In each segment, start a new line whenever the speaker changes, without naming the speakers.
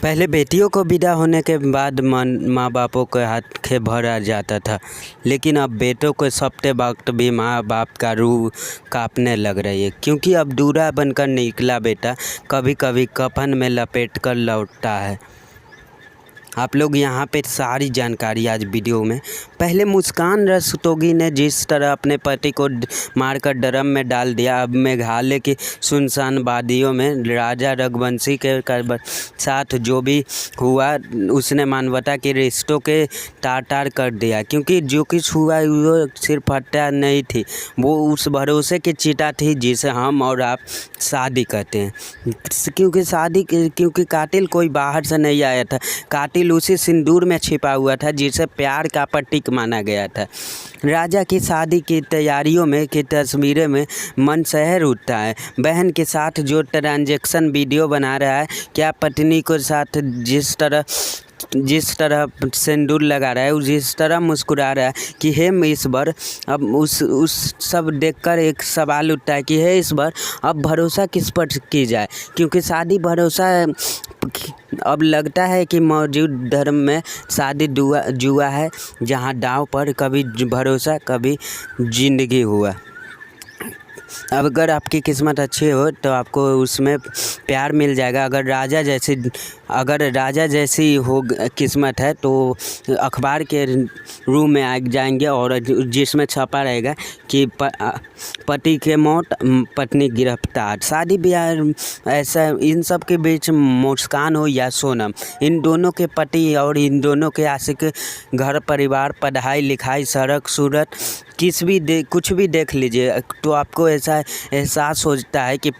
पहले बेटियों को विदा होने के बाद माँ बापों के हाथ भरा जाता था, लेकिन अब बेटों को सपते वक्त भी माँ बाप का रूह कांपने लग रही है, क्योंकि अब दूल्हा बनकर निकला बेटा कभी कभी कफन में लपेट कर लौटता है। आप लोग यहाँ पे सारी जानकारी आज वीडियो में। पहले मुस्कान रस्तोगी ने जिस तरह अपने पति को मारकर ड्रम में डाल दिया, अब मेघालय की सुनसान वादियों में राजा रघुवंशी के साथ जो भी हुआ उसने मानवता के रिश्तों के तार कर दिया। क्योंकि जो कुछ हुआ वो सिर्फ हत्या नहीं थी, वो उस भरोसे की चिता थी जिसे हम और आप शादी कहते हैं। क्योंकि कातिल कोई बाहर से नहीं आया था, कातिल उसी सिंदूर में छिपा हुआ था जिसे प्यार का प्रतीक माना गया था। राजा की शादी की तैयारियों में की तस्वीरें में मन शहर उठता है। बहन के साथ जो ट्रांजैक्शन वीडियो बना रहा है, क्या पत्नी के साथ जिस तरह सिंदूर लगा रहा है, जिस तरह मुस्कुरा रहा है कि हे ईश्वर, अब उस सब देखकर एक सवाल उठता है कि हे ईश्वर, अब भरोसा किस पर की जाए। क्योंकि शादी भरोसा अब लगता है कि मौजूद धर्म में शादी जुआ है, जहां दांव पर कभी भरोसा कभी जिंदगी हुआ। अब अगर आपकी किस्मत अच्छी हो तो आपको उसमें प्यार मिल जाएगा। अगर राजा जैसी हो किस्मत है तो अखबार के रूम में आ जाएंगे और जिसमें छपा रहेगा कि पति के मौत पत्नी गिरफ्तार। शादी ब्याह ऐसा, इन सब के बीच मुस्कान हो या सोनम, इन दोनों के पति और इन दोनों के आशिक, घर परिवार, पढ़ाई लिखाई, सड़क सूरत, कुछ भी देख लीजिए तो आपको ऐसा एहसास होता है कि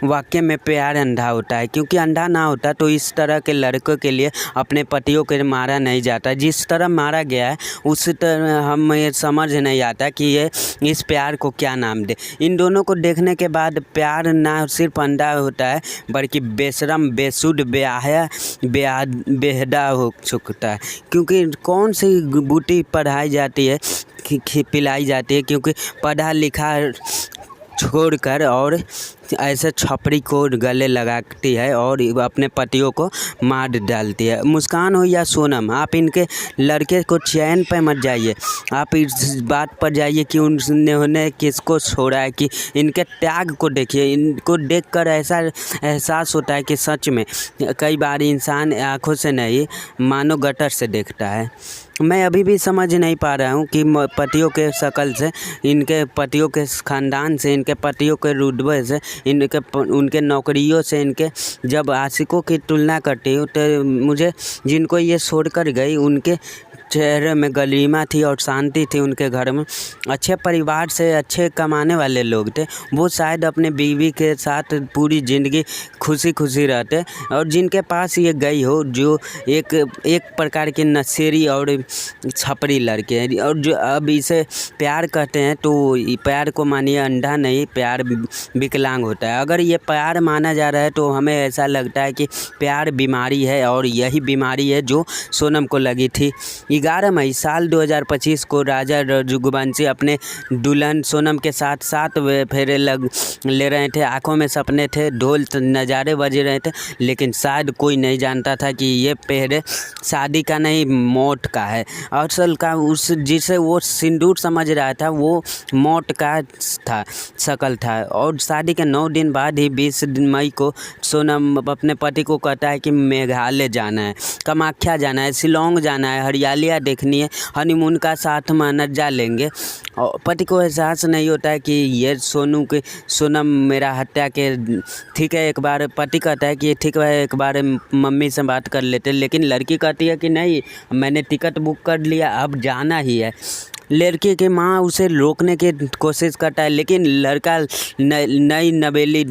वाकई में प्यार अंधा होता है। क्योंकि अंधा ना होता तो इस तरह के लड़कों के लिए अपने पतियों को मारा नहीं जाता। जिस तरह मारा गया है उस तरह हमें समझ नहीं आता कि इस प्यार को क्या नाम दे। इन दोनों को देखने के बाद प्यार ना सिर्फ अंधा होता है बल्कि बेशरम, बेसुध, बेहदा हो चुकता है। क्योंकि कौन सी बूटी पढ़ाई जाती है, पिलाई जाती है, क्योंकि पढ़ा लिखा छोड़कर और ऐसे छपरी को गले लगाती है और अपने पतियों को मार डालती है। मुस्कान हो या सोनम, आप इनके लड़के को चैन पे मत जाइए। आप इस बात पर जाइए कि उन्होंने किसको छोड़ा है, कि इनके त्याग को देखिए। इनको देखकर ऐसा एहसास होता है कि सच में कई बार इंसान आँखों से नहीं मानो गटर से देखता है। मैं अभी भी समझ नहीं पा रहा हूँ कि पतियों के शक्ल से, इनके पतियों के ख़ानदान से, इनके पतियों के रुतबे से, उनके नौकरियों से, इनके जब आशिकों की तुलना करती हूँ तो मुझे जिनको ये छोड़कर गई उनके चेहरे में गरिमा थी और शांति थी। उनके घर में अच्छे परिवार से अच्छे कमाने वाले लोग थे। वो शायद अपने बीवी के साथ पूरी ज़िंदगी खुशी खुशी रहते। और जिनके पास ये गई हो, जो एक प्रकार के नशेड़ी और छपरी लड़के हैं और जो अब इसे प्यार कहते हैं, तो प्यार को मानिए अंधा नहीं, प्यार विकलांग होता है। अगर ये प्यार माना जा रहा है तो हमें ऐसा लगता है कि प्यार बीमारी है और यही बीमारी है जो सोनम को लगी थी। 11 मई साल 2025 को राजा रघुवंशी अपने दुल्हन सोनम के साथ 7 फेरे ले रहे थे। आंखों में सपने थे, ढोल नज़ारे बज रहे थे, लेकिन शायद कोई नहीं जानता था कि ये फेरे शादी का नहीं, मौत का है। असल का जिसे वो सिंदूर समझ रहा था वो मौत का था, शक्ल था। और शादी के 9 दिन बाद ही 20 मई को सोनम अपने पति को कहता है कि मेघालय जाना है, कामाख्या जाना है, शिलोंग जाना है, हरियाली देखनी है, हनीमून का साथ मजा लेंगे। और पति को एहसास नहीं होता है कि ये सोनम मेरा हत्या के, ठीक है। एक बार पति कहता है कि ठीक है, एक बार मम्मी से बात कर लेते, लेकिन लड़की कहती है कि नहीं, मैंने टिकट बुक कर लिया, अब जाना ही है। लड़की की माँ उसे रोकने की कोशिश करता है, लेकिन लड़का नई नवेली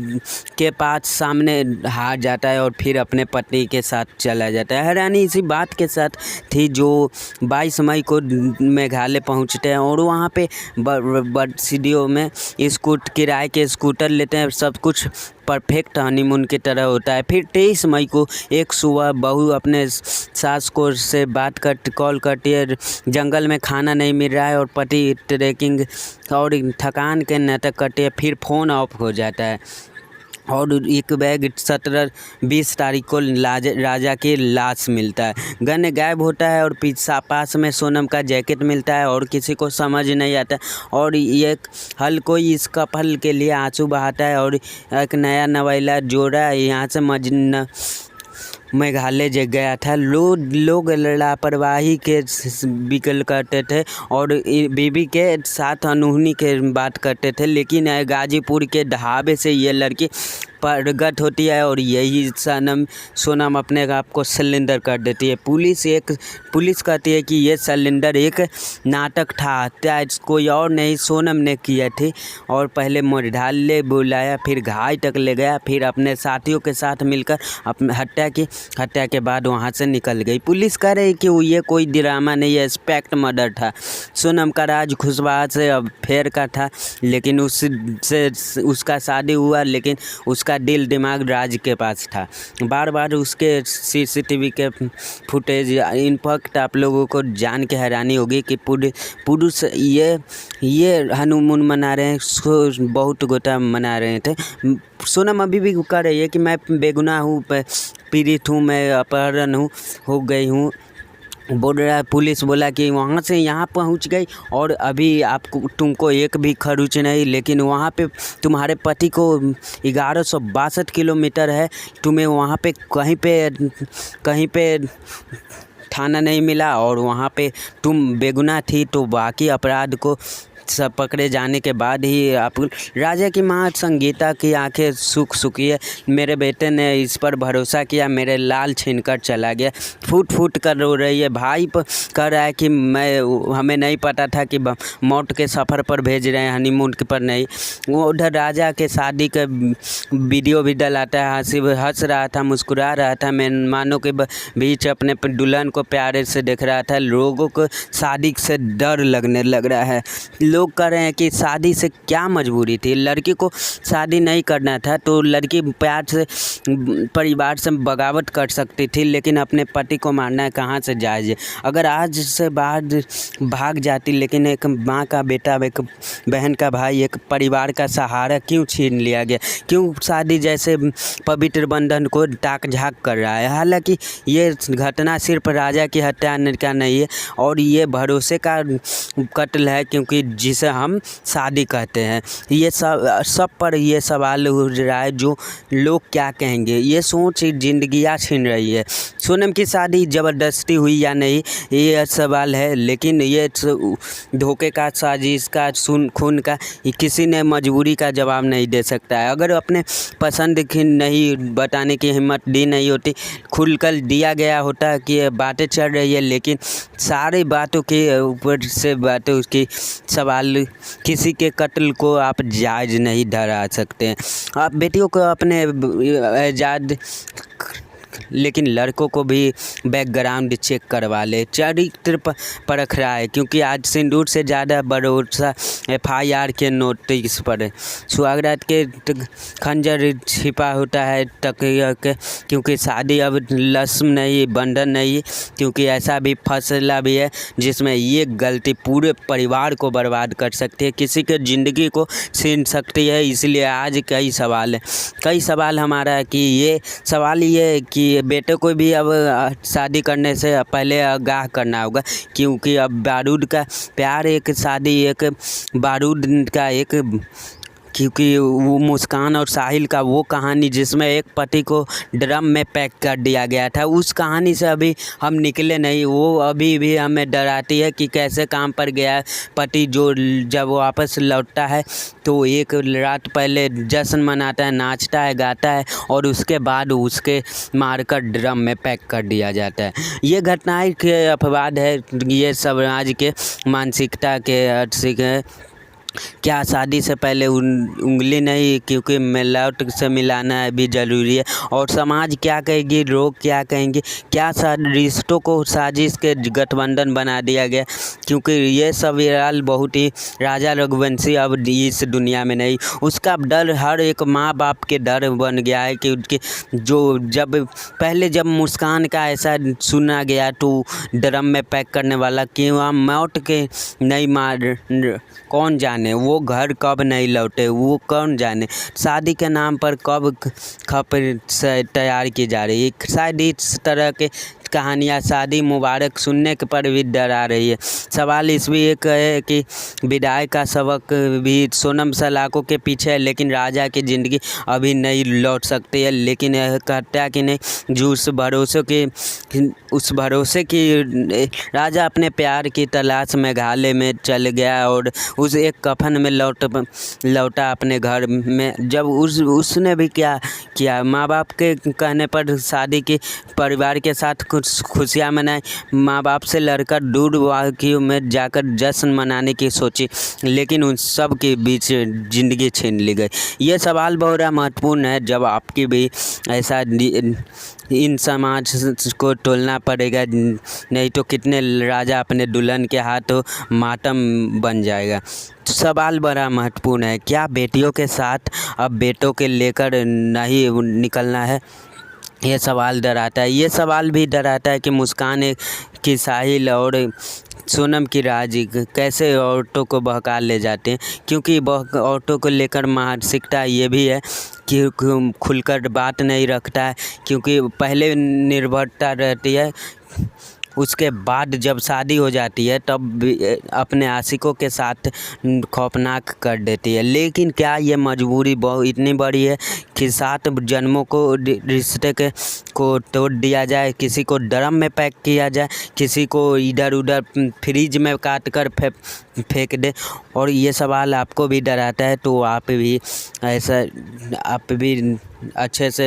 के पास सामने हार जाता है और फिर अपने पति के साथ चला जाता है। हैरानी इसी बात के साथ थी जो 22 मई को मेघालय पहुंचते हैं और वहां पे सीढ़ियों में किराए के स्कूटर लेते हैं। सब कुछ परफेक्ट हनीमून की तरह होता है। फिर 23 मई को एक सुबह बहू अपने सास को से कॉल करती है, जंगल में खाना नहीं मिल रहा है और पति ट्रैकिंग और थकान के नाटक करती है। फिर फ़ोन ऑफ हो जाता है। और एक बैग 17-20 तारीख को राजा की लाश मिलता है। गन गायब होता है और पास में सोनम का जैकेट मिलता है और किसी को समझ नहीं आता। और ये हल कोई इस कपल के लिए आंसू बहाता है और एक नया नवेला जोड़ा यहाँ से मेघालय गया था। लोग लापरवाही के विकल करते थे और बीबी के साथ अनहोनी के बात करते थे, लेकिन गाजीपुर के ढाबे से ये लड़की प्रकट होती है और यही सोनम अपने आप को सिलेंडर कर देती है। पुलिस कहती है कि ये सिलेंडर एक नाटक था, हत्या कोई और नहीं सोनम ने किया थी। और पहले मोरढाले बुलाया, फिर घाई तक ले गया, फिर अपने साथियों के साथ मिलकर अपने हत्या के बाद वहाँ से निकल गई। पुलिस कह रही कि ये कोई ड्रामा नहीं है, एक्सपेक्ट मर्डर था। सोनम का राज खुशबा से अफेयर का था, लेकिन उसका शादी हुआ, लेकिन उसका दिल दिमाग राज के पास था। बार बार उसके CCTV के फुटेज, इनफैक्ट आप लोगों को जान के हैरानी होगी कि पुरुष ये हनीमून मना रहे हैं, बहुत गोटा मना रहे थे। सोनम अभी भी कह रही है कि मैं बेगुनाह हूँ, पीड़ित हूँ, मैं अपहरण हो गई हूँ। बोल रहा है, पुलिस बोला कि वहाँ से यहाँ पहुँच गई और अभी तुमको एक भी खर्च नहीं, लेकिन वहाँ पे तुम्हारे पति को 1162 किलोमीटर है, तुम्हें वहाँ पे कहीं पे थाना नहीं मिला और वहाँ पे तुम बेगुनाह थी, तो बाकी अपराध को सब पकड़े जाने के बाद ही आप। राजा की माँ संगीता की आंखें सूखी है। मेरे बेटे ने इस पर भरोसा किया, मेरे लाल छीनकर चला गया। फूट कर रो रही है। भाई कह रहा है कि हमें नहीं पता था कि मौत के सफ़र पर भेज रहे हैं, हनीमून पर नहीं। वो उधर राजा के शादी का वीडियो भी डलाता है, हंस रहा था, मुस्कुरा रहा था, मेहमानों के बीच अपने दुल्हन को प्यारे से देख रहा था। लोगों को शादी से डर लगने लग रहा है। लोग कह रहे हैं कि शादी से क्या मजबूरी थी, लड़की को शादी नहीं करना था तो लड़की प्यार से परिवार से बगावत कर सकती थी, लेकिन अपने पति को मारना कहाँ से जायज़ है। अगर आज से बाहर भाग जाती, लेकिन एक माँ का बेटा, एक बहन का भाई, एक परिवार का सहारा क्यों छीन लिया गया? क्यों शादी जैसे पवित्र बंधन को ताक झाँक कर रहा है? हालांकि ये घटना सिर्फ राजा की हत्या का नहीं है और ये भरोसे का कत्ल है, क्योंकि जिसे हम शादी कहते हैं। ये सब पर ये सवाल उठ रहा है, जो लोग क्या कहेंगे, ये सोच जिंदगियाँ छीन रही है। सोनम की शादी ज़बरदस्ती हुई या नहीं, ये सवाल है, लेकिन ये धोखे का, साजिश का, खून का किसी ने मजबूरी का जवाब नहीं दे सकता है। अगर अपने पसंद की नहीं बताने की हिम्मत दी नहीं होती, खुलकर दिया गया होता कि ये बातें चल रही है, लेकिन सारी बातों के ऊपर से बातें उसकी सवाल, किसी के कत्ल को आप जायज़ नहीं ठहरा सकते हैं। आप बेटियों को अपने आज़ाद, लेकिन लड़कों को भी बैकग्राउंड चेक करवा ले, चरित्र परख रहा है, क्योंकि आज सिंदूर से ज़्यादा भरोसा FIR के नोटिस पर। सुहागरात के खंजर छिपा होता है तकिया के, क्योंकि शादी अब रस्म नहीं, बंधन नहीं, क्योंकि ऐसा भी फैसला भी है जिसमें ये गलती पूरे परिवार को बर्बाद कर सकती है, किसी के ज़िंदगी को छीन सकती है। इसलिए आज कई सवाल हमारा कि ये सवाल ये कि बेटे को भी अब शादी करने से पहले आगाह करना होगा, क्योंकि अब बारूद का प्यार, एक शादी एक बारूद का एक, क्योंकि वो मुस्कान और साहिल का वो कहानी जिसमें एक पति को ड्रम में पैक कर दिया गया था, उस कहानी से अभी हम निकले नहीं। वो अभी भी हमें डराती है कि कैसे काम पर गया पति, जो जब वापस लौटता है तो एक रात पहले जश्न मनाता है, नाचता है, गाता है और उसके बाद उसके मारकर ड्रम में पैक कर दिया जाता है। ये घटनाएं के अपवाद है, ये समाज के मानसिकता के क्या शादी से पहले उंगली नहीं, क्योंकि मिलावट से मिलाना भी ज़रूरी है। और समाज क्या कहेगी, लोग क्या कहेंगे, क्या रिश्तों को साजिश के गठबंधन बना दिया गया, क्योंकि ये सवाल बहुत ही राजा रघुवंशी अब इस दुनिया में नहीं, उसका डर हर एक माँ बाप के डर बन गया है कि उनके जब मुस्कान का ऐसा सुना गया तो ड्रम में पैक करने वाला, क्यों हम मौत के नहीं मार, कौन जाने जाने, वो घर कब नहीं लौटे वो कौन जाने, शादी के नाम पर कब खप से तैयार की जा रही है। शायद इस तरह के कहानियाँ शादी मुबारक सुनने के पर भी डरा रही है। सवाल इस भी एक है कि विदाई का सबक भी सोनम सलाखों के पीछे है, लेकिन राजा की ज़िंदगी अभी नहीं लौट सकती है। लेकिन यह कहता है कि नहीं, जो उस भरोसे की राजा अपने प्यार की तलाश मेघालय में चल गया और उस एक कफन में लौटा अपने घर में। जब उसने भी क्या किया, माँ बाप के कहने पर शादी की परिवार के साथ कुछ खुशियाँ मनाई, माँ बाप से लड़कर दूर वादियों में जाकर जश्न मनाने की सोची, लेकिन उन सब के बीच ज़िंदगी छीन ली गई। ये सवाल बहुत महत्वपूर्ण है। जब आपकी भी ऐसा इन समाज को तोलना पड़ेगा, नहीं तो कितने राजा अपने दुल्हन के हाथों मातम बन जाएगा। तो सवाल बड़ा महत्वपूर्ण है, क्या बेटियों के साथ अब बेटों के लेकर नहीं निकलना है? ये सवाल डराता है। ये सवाल भी डराता है कि मुस्कान की साहिल और सोनम की राज कैसे औरतों को बहका ले जाते हैं, क्योंकि औरतों को लेकर मानसिकता ये भी है कि खुलकर बात नहीं रखता है, क्योंकि पहले निर्भरता रहती है, उसके बाद जब शादी हो जाती है तब अपने आशिकों के साथ खौफनाक कर देती है। लेकिन क्या ये मजबूरी बहुत इतनी बड़ी है कि 7 जन्मों को रिश्ते को तोड़ दिया जाए, किसी को ड्रम में पैक किया जाए, किसी को इधर उधर फ्रिज में काट कर फेंक दे? और ये सवाल आपको भी डराता है तो आप भी अच्छे से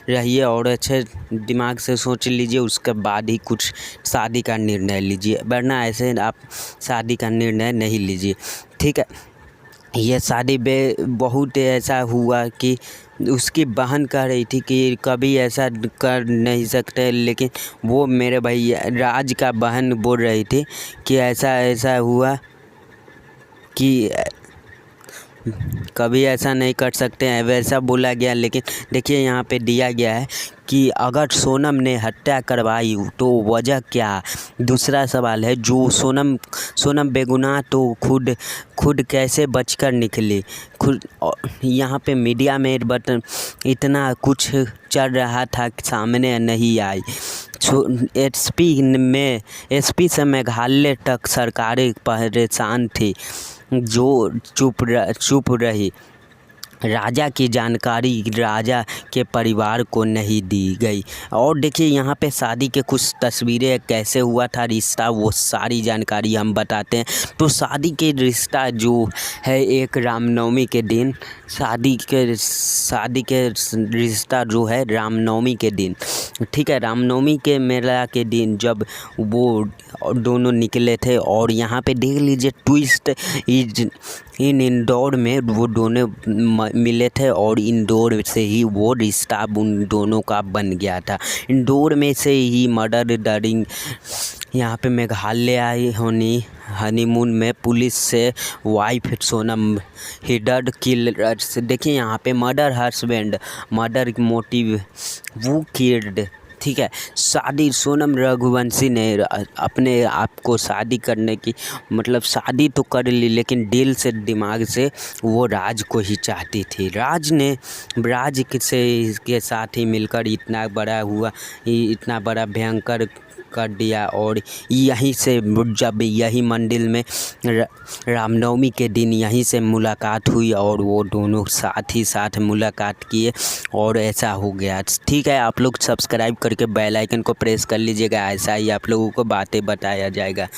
रहिए और अच्छे दिमाग से सोच लीजिए, उसके बाद ही कुछ शादी का निर्णय लीजिए, वरना ऐसे आप शादी का निर्णय नहीं लीजिए, ठीक है। ये शादी बहुत ऐसा हुआ कि उसकी बहन कह रही थी कि कभी ऐसा कर नहीं सकते, लेकिन वो मेरे भैया राज का बहन बोल रही थी कि ऐसा हुआ कि कभी ऐसा नहीं कर सकते हैं, वैसा बोला गया। लेकिन देखिए यहाँ पे दिया गया है कि अगर सोनम ने हत्या करवाई तो वजह क्या? दूसरा सवाल है, जो सोनम बेगुनाह तो खुद कैसे बचकर निकली? यहाँ पे मीडिया में इतना कुछ चल रहा था, सामने नहीं आई। एसपी से मेघालय तक सरकारें परेशान थी, जो चुप रही। राजा की जानकारी राजा के परिवार को नहीं दी गई। और देखिए यहाँ पे शादी के कुछ तस्वीरें, कैसे हुआ था रिश्ता, वो सारी जानकारी हम बताते हैं। तो शादी के रिश्ता जो है, एक रामनवमी के दिन शादी के रिश्ता जो है रामनवमी के दिन, ठीक है, रामनवमी के मेला के दिन जब वो दोनों निकले थे। और यहाँ पे देख लीजिए ट्विस्ट, इंदौर में वो दोनों मिले थे और इंदौर से ही वो रिश्ता उन दोनों का बन गया था। इंदौर में से ही मर्डर डरिंग यहाँ पे मेघालय आई होनी हनीमून में पुलिस से वाइफ सोनम हिडर किलर से। देखिए यहाँ पे मर्डर हस्बैंड, मर्डर मोटिव वो किल्ड, ठीक है। शादी सोनम रघुवंशी ने अपने आप को शादी करने की मतलब शादी तो कर ली, लेकिन दिल से दिमाग से वो राज को ही चाहती थी। राज के साथ ही मिलकर इतना बड़ा भयंकर कर दिया। और यहीं से जब यही मंदिर में रामनवमी के दिन यहीं से मुलाकात हुई और वो दोनों साथ ही साथ मुलाकात किए और ऐसा हो गया, ठीक है। आप लोग सब्सक्राइब करके बेल आइकन को प्रेस कर लीजिएगा, ऐसा ही आप लोगों को बातें बताया जाएगा।